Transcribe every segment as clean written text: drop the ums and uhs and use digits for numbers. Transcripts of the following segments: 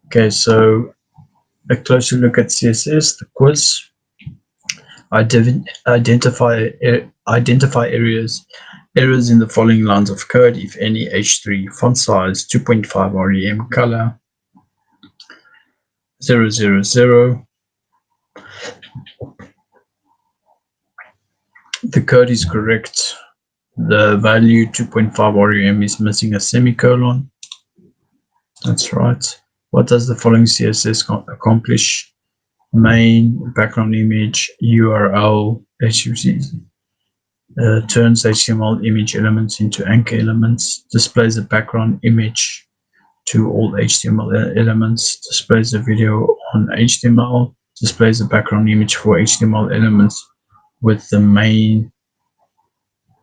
Okay, so a closer look at CSS, the quiz. Identify errors in the following lines of code, if any. H3 font size, 2.5 rem, color 000. The code is correct. The value 2.5 rem is missing a semicolon. That's right. What does the following CSS accomplish? Main, background image, URL, turns HTML image elements into anchor elements, displays the background image to all HTML elements, displays the video on HTML, displays the background image for HTML elements with the main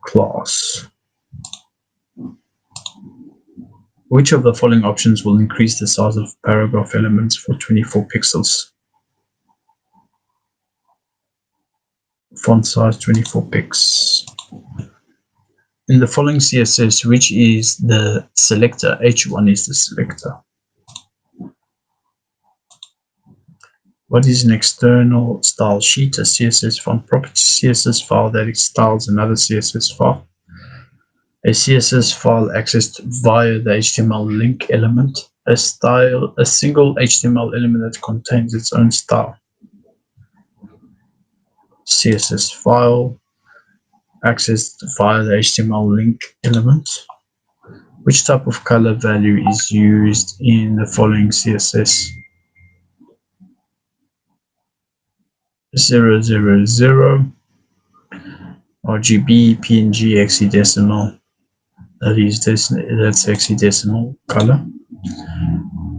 class. Which of the following options will increase the size of paragraph elements for 24 pixels? Font size 24 pixels. In the following CSS, which is the selector? H1 is the selector. What is an external style sheet? A CSS font property CSS file that styles another CSS file. A CSS file accessed via the HTML link element. A single HTML element that contains its own style. CSS file accessed via the HTML link element. Which type of color value is used in the following CSS? 000, RGB, PNG, hexadecimal. That's hexadecimal color.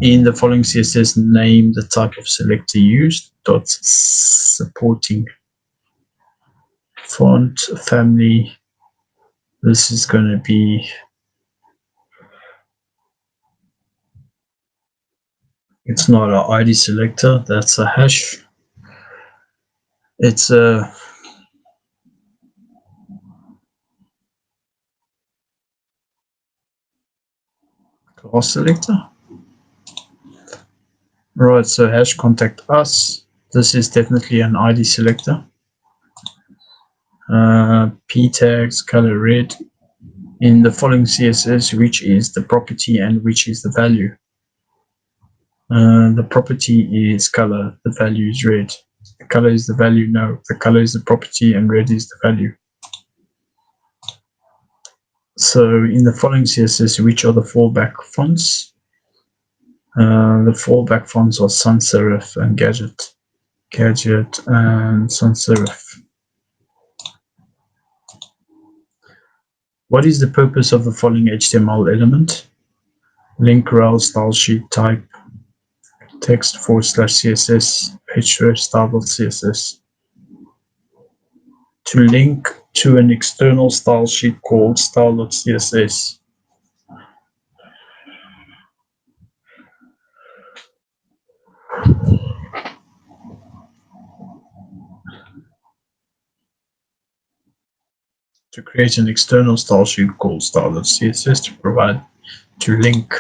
In the following CSS, name the type of selector used. Supporting font family. This is going to be, it's not an ID selector, that's a hash. It's a class selector. Right, so hash contact us. This is definitely an ID selector. P tags, color red. In the following CSS, which is the property and which is the value? The property is color, the value is red. The color is the value, no. The color is the property and red is the value. So in the following CSS, which are the fallback fonts? The fallback fonts are sans serif and Gadget and sans serif. What is the purpose of the following HTML element? Link rel style sheet type text / CSS href style.css. To link to an external style sheet called style.css. To create an external style sheet called style.css to link.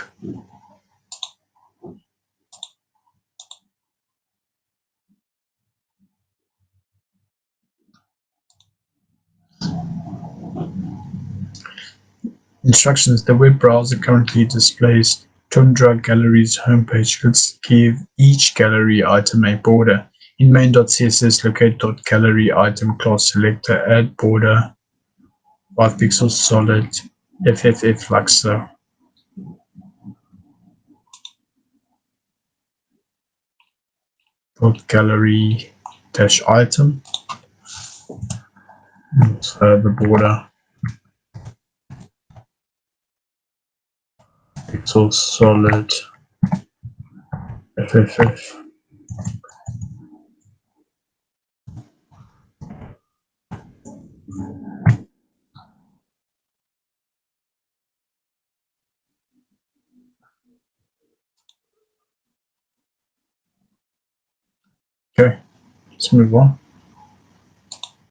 Instructions. The web browser currently displays Tundra Gallery's homepage. Let's give each gallery item a border. In main.css, locate .gallery item class selector, add border 5 pixels solid, FFF fluxer. .gallery dash item. So the border pixels solid, FFF. Okay, let's move on.